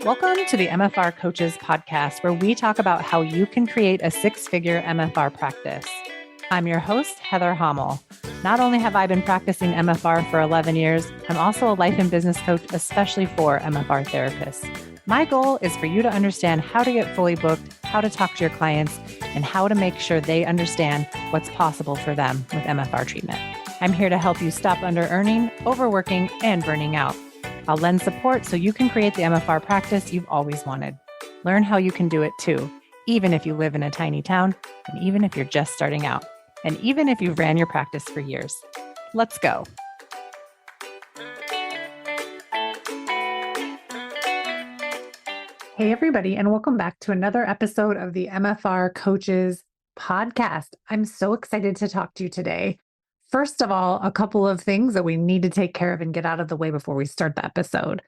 Welcome to the MFR Coaches podcast, where we talk about how you can create a six-figure MFR practice. I'm your host, Heather Hommel. Not only have I been practicing MFR for 11 years, I'm also a life and business coach, especially for MFR therapists. My goal is for you to understand how to get fully booked, how to talk to your clients, and how to make sure they understand what's possible for them with MFR treatment. I'm here to help you stop under-earning, overworking, and burning out. I'll lend support so you can create the MFR practice you've always wanted. Learn how you can do it too, even if you live in a tiny town, and even if you're just starting out, and even if you've ran your practice for years. Let's go. Hey, everybody, and welcome back to another episode of the MFR Coaches podcast. I'm so excited to talk to you today. First of all, a couple of things that we need to take care of and get out of the way before we start the episode.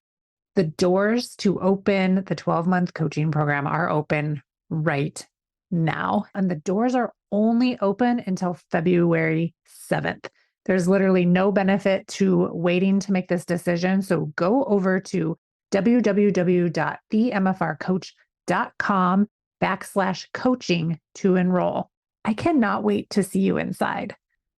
The doors to open the 12-month coaching program are open right now, and the doors are only open until February 7th. There's literally no benefit to waiting to make this decision, so go over to www.themfrcoach.com/coaching to enroll. I cannot wait to see you inside.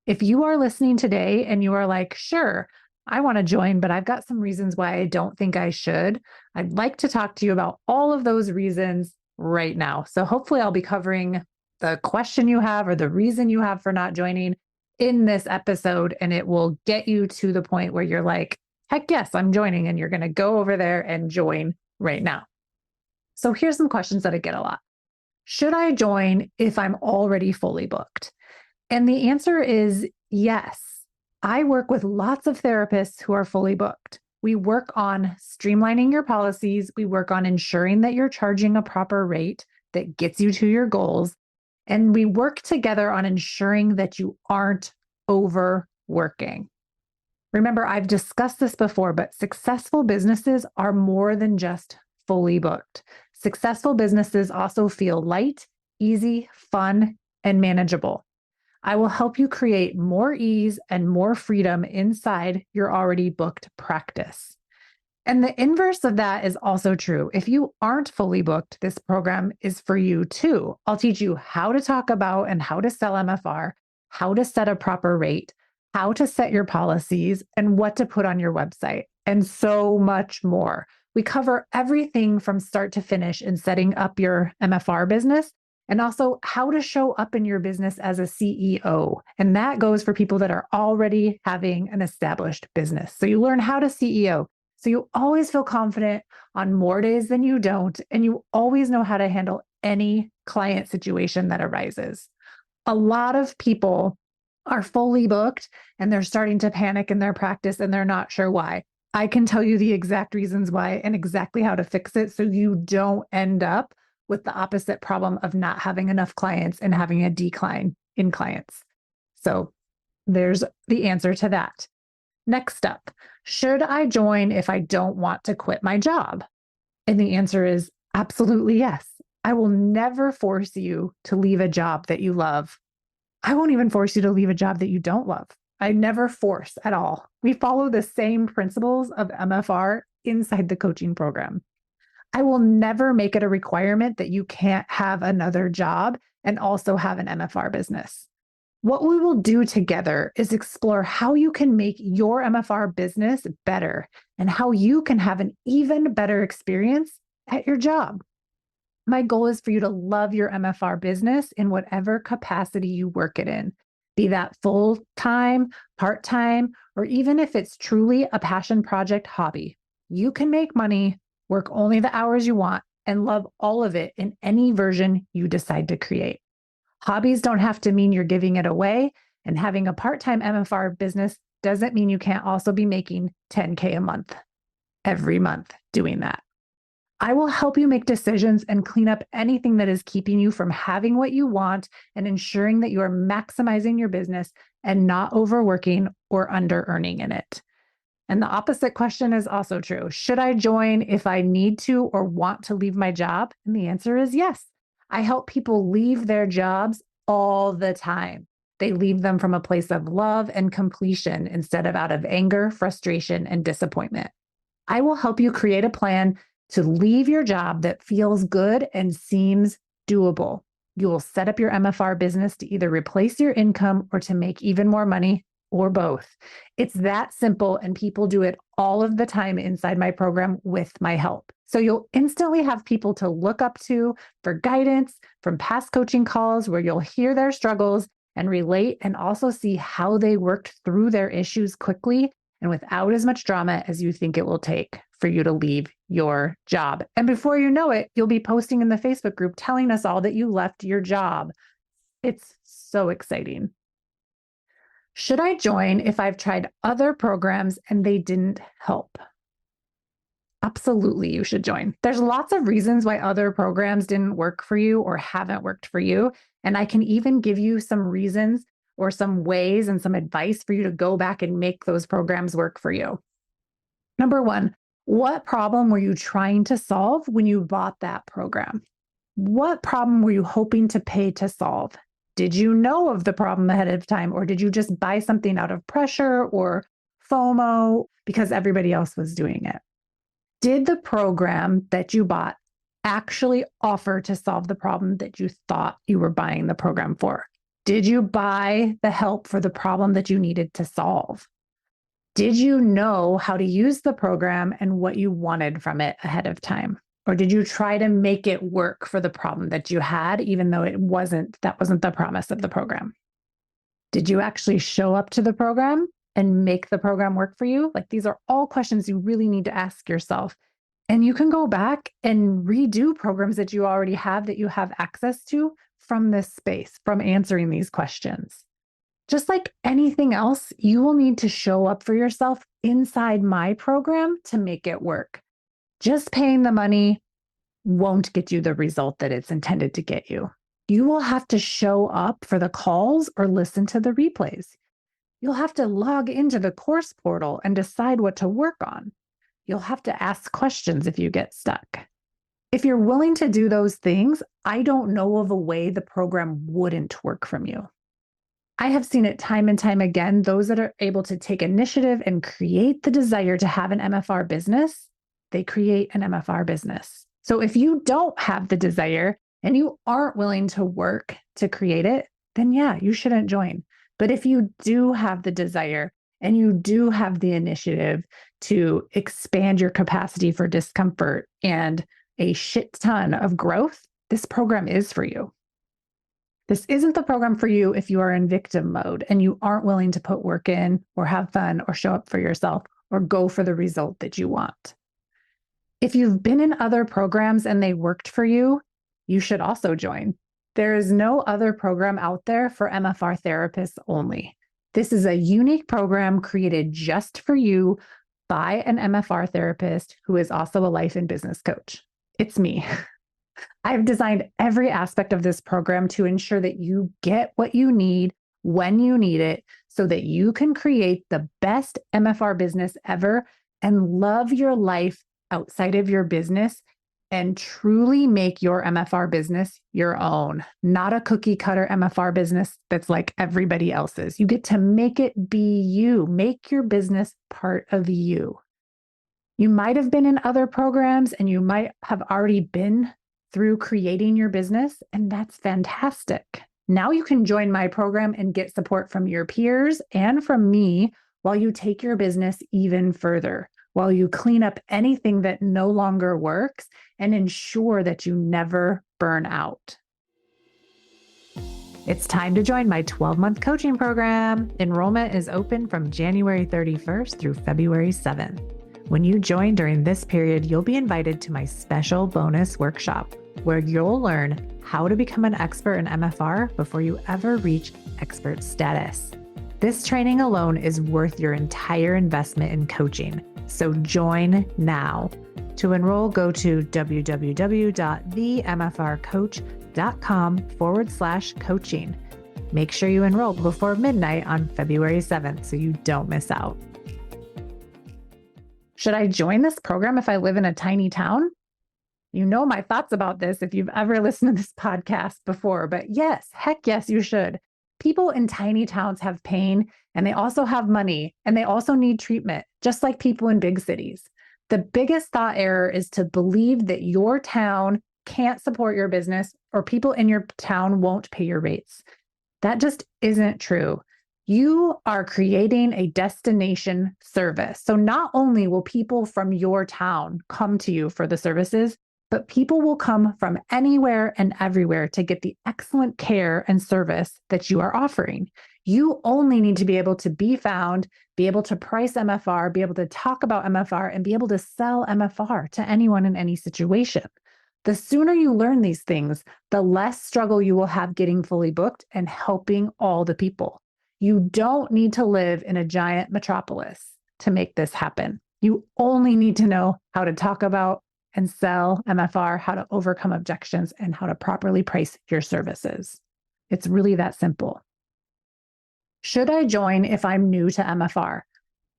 If you are listening today and you are like, sure, I want to join, but I've got some reasons why I don't think I should, I'd like to talk to you about all of those reasons right now. So hopefully I'll be covering the question you have or the reason you have for not joining in this episode, and it will get you to the point where you're like, heck yes, I'm joining, and you're going to go over there and join right now. So here's some questions that I get a lot. Should I join if I'm already fully booked? And the answer is yes. I work with lots of therapists who are fully booked. We work on streamlining your policies. We work on ensuring that you're charging a proper rate that gets you to your goals. And we work together on ensuring that you aren't overworking. Remember, I've discussed this before, but successful businesses are more than just fully booked. Successful businesses also feel light, easy, fun, and manageable. I will help you create more ease and more freedom inside your already booked practice. And the inverse of that is also true. If you aren't fully booked, this program is for you too. I'll teach you how to talk about and how to sell MFR, how to set a proper rate, how to set your policies, and what to put on your website, and so much more. We cover everything from start to finish in setting up your MFR business, and also how to show up in your business as a CEO. And that goes for people that are already having an established business. So you learn how to CEO. So you always feel confident on more days than you don't, and you always know how to handle any client situation that arises. A lot of people are fully booked and they're starting to panic in their practice and they're not sure why. I can tell you the exact reasons why and exactly how to fix it so you don't end up with the opposite problem of not having enough clients and having a decline in clients. So there's the answer to that. Next up, should I join if I don't want to quit my job? And the answer is absolutely yes. I will never force you to leave a job that you love. I won't even force you to leave a job that you don't love. I never force at all. We follow the same principles of MFR inside the coaching program. I will never make it a requirement that you can't have another job and also have an MFR business. What we will do together is explore how you can make your MFR business better and how you can have an even better experience at your job. My goal is for you to love your MFR business in whatever capacity you work it in, be that full-time, part-time, or even if it's truly a passion project hobby. You can make money, work only the hours you want, and love all of it in any version you decide to create. Hobbies don't have to mean you're giving it away, and having a part-time MFR business doesn't mean you can't also be making $10K a month, every month doing that. I will help you make decisions and clean up anything that is keeping you from having what you want and ensuring that you are maximizing your business and not overworking or under-earning in it. And the opposite question is also true. Should I join if I need to or want to leave my job? And the answer is yes. I help people leave their jobs all the time. They leave them from a place of love and completion instead of out of anger, frustration, and disappointment. I will help you create a plan to leave your job that feels good and seems doable. You will set up your MFR business to either replace your income or to make even more money, or both. It's that simple, and people do it all of the time inside my program with my help. So you'll instantly have people to look up to for guidance from past coaching calls where you'll hear their struggles and relate, and also see how they worked through their issues quickly and without as much drama as you think it will take for you to leave your job. And before you know it, you'll be posting in the Facebook group telling us all that you left your job. It's so exciting. Should I join if I've tried other programs and they didn't help? Absolutely, you should join. There's lots of reasons why other programs didn't work for you or haven't worked for you. And I can even give you some reasons or some ways and some advice for you to go back and make those programs work for you. Number one, what problem were you trying to solve when you bought that program? What problem were you hoping to pay to solve? Did you know of the problem ahead of time, or did you just buy something out of pressure or FOMO because everybody else was doing it? Did the program that you bought actually offer to solve the problem that you thought you were buying the program for? Did you buy the help for the problem that you needed to solve? Did you know how to use the program and what you wanted from it ahead of time? Or did you try to make it work for the problem that you had, even though that wasn't the promise of the program? Did you actually show up to the program and make the program work for you? Like, these are all questions you really need to ask yourself. And you can go back and redo programs that you already have that you have access to from this space, from answering these questions. Just like anything else, you will need to show up for yourself inside my program to make it work. Just paying the money won't get you the result that it's intended to get you. You will have to show up for the calls or listen to the replays. You'll have to log into the course portal and decide what to work on. You'll have to ask questions if you get stuck. If you're willing to do those things, I don't know of a way the program wouldn't work from you. I have seen it time and time again. Those that are able to take initiative and create the desire to have an MFR business, they create an MFR business. So if you don't have the desire and you aren't willing to work to create it, then yeah, you shouldn't join. But if you do have the desire and you do have the initiative to expand your capacity for discomfort and a shit ton of growth, this program is for you. This isn't the program for you if you are in victim mode and you aren't willing to put work in or have fun or show up for yourself or go for the result that you want. If you've been in other programs and they worked for you, you should also join. There is no other program out there for MFR therapists only. This is a unique program created just for you by an MFR therapist who is also a life and business coach. It's me. I've designed every aspect of this program to ensure that you get what you need when you need it so that you can create the best MFR business ever and love your life outside of your business and truly make your MFR business your own, not a cookie cutter MFR business that's like everybody else's. You get to make it be you, make your business part of you. You might have been in other programs and you might have already been through creating your business, and that's fantastic. Now you can join my program and get support from your peers and from me while you take your business even further, while you clean up anything that no longer works and ensure that you never burn out. It's time to join my 12-month coaching program. Enrollment is open from January 31st through February 7th. When you join during this period, you'll be invited to my special bonus workshop where you'll learn how to become an expert in MFR before you ever reach expert status. This training alone is worth your entire investment in coaching. So join now. To enroll, go to www.themfrcoach.com/coaching. Make sure you enroll before midnight on February 7th so you don't miss out. Should I join this program if I live in a tiny town? You know my thoughts about this if you've ever listened to this podcast before, but yes, heck yes, you should. People in tiny towns have pain and they also have money and they also need treatment, just like people in big cities. The biggest thought error is to believe that your town can't support your business or people in your town won't pay your rates. That just isn't true. You are creating a destination service. So not only will people from your town come to you for the services, but people will come from anywhere and everywhere to get the excellent care and service that you are offering. You only need to be able to be found, be able to price MFR, be able to talk about MFR, and be able to sell MFR to anyone in any situation. The sooner you learn these things, the less struggle you will have getting fully booked and helping all the people. You don't need to live in a giant metropolis to make this happen. You only need to know how to talk about and sell MFR, how to overcome objections, and how to properly price your services. It's really that simple. Should I join if I'm new to MFR?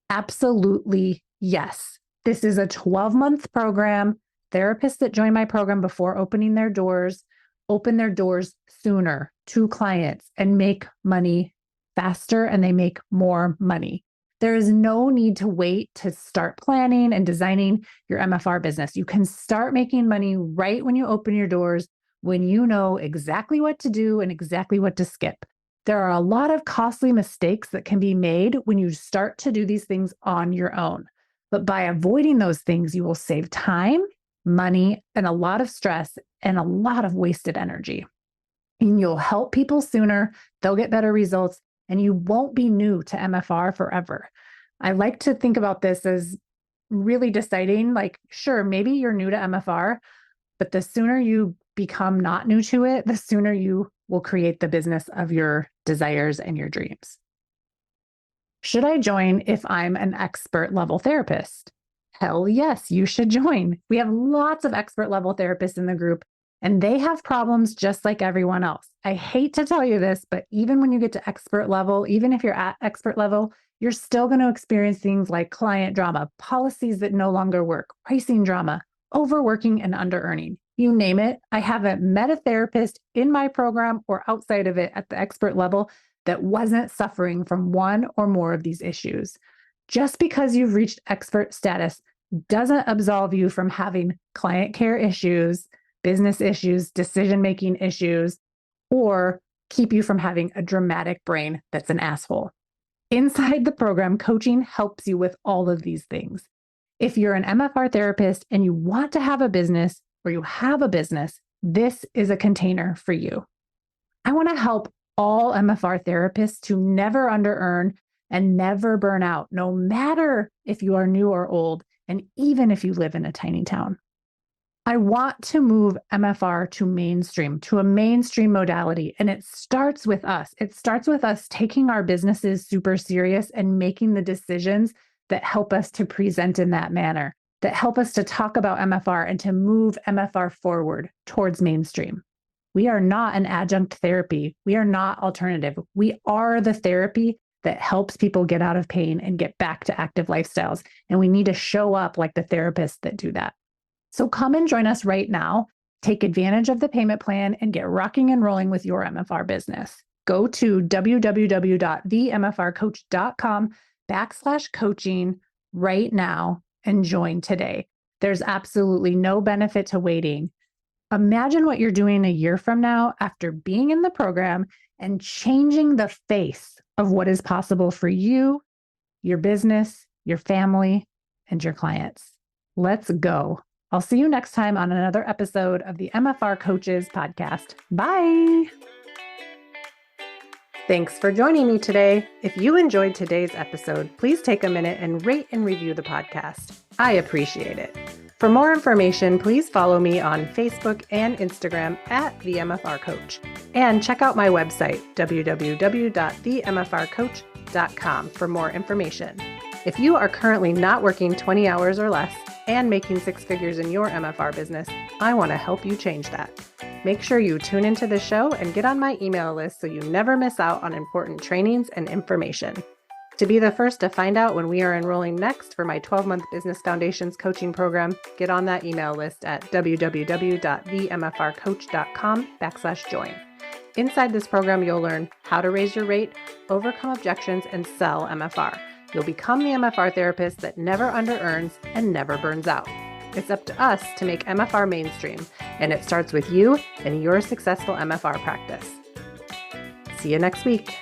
Absolutely yes. This is a 12-month program. Therapists that join my program before opening their doors open their doors sooner to clients and make money faster, and they make more money. There is no need to wait to start planning and designing your MFR business. You can start making money right when you open your doors, when you know exactly what to do and exactly what to skip. There are a lot of costly mistakes that can be made when you start to do these things on your own. But by avoiding those things, you will save time, money, and a lot of stress and a lot of wasted energy. And you'll help people sooner, they'll get better results, and you won't be new to MFR forever. I like to think about this as really deciding, like, sure, maybe you're new to MFR, but the sooner you become not new to it, the sooner you will create the business of your desires and your dreams. Should I join if I'm an expert level therapist? Hell yes, you should join. We have lots of expert level therapists in the group, and they have problems just like everyone else. I hate to tell you this, but even when you get to expert level, even if you're at expert level, you're still going to experience things like client drama, policies that no longer work, pricing drama, overworking and under-earning. You name it. I haven't met a therapist in my program or outside of it at the expert level that wasn't suffering from one or more of these issues. Just because you've reached expert status doesn't absolve you from having client care issues, business issues, decision-making issues, or keep you from having a dramatic brain that's an asshole. Inside the program, coaching helps you with all of these things. If you're an MFR therapist and you want to have a business or you have a business, this is a container for you. I want to help all MFR therapists to never under-earn and never burn out, no matter if you are new or old, and even if you live in a tiny town. I want to move MFR to a mainstream modality, and it starts with us. It starts with us taking our businesses super serious and making the decisions that help us to present in that manner, that help us to talk about MFR and to move MFR forward towards mainstream. We are not an adjunct therapy. We are not alternative. We are the therapy that helps people get out of pain and get back to active lifestyles. And we need to show up like the therapists that do that. So come and join us right now. Take advantage of the payment plan and get rocking and rolling with your MFR business. Go to www.themfrcoach.com/coaching right now and join today. There's absolutely no benefit to waiting. Imagine what you're doing a year from now after being in the program and changing the face of what is possible for you, your business, your family, and your clients. Let's go. I'll see you next time on another episode of the MFR Coaches podcast. Bye. Thanks for joining me today. If you enjoyed today's episode, please take a minute and rate and review the podcast. I appreciate it. For more information, please follow me on Facebook and Instagram at the MFR Coach. And check out my website, www.themfrcoach.com for more information. If you are currently not working 20 hours or less and making six figures in your MFR business, I want to help you change that. Make sure you tune into the show and get on my email list so you never miss out on important trainings and information. To be the first to find out when we are enrolling next for my 12-month Business Foundations coaching program, get on that email list at www.themfrcoach.com/join. Inside this program, you'll learn how to raise your rate, overcome objections, and sell MFR. You'll become the MFR therapist that never under-earns and never burns out. It's up to us to make MFR mainstream, and it starts with you and your successful MFR practice. See you next week.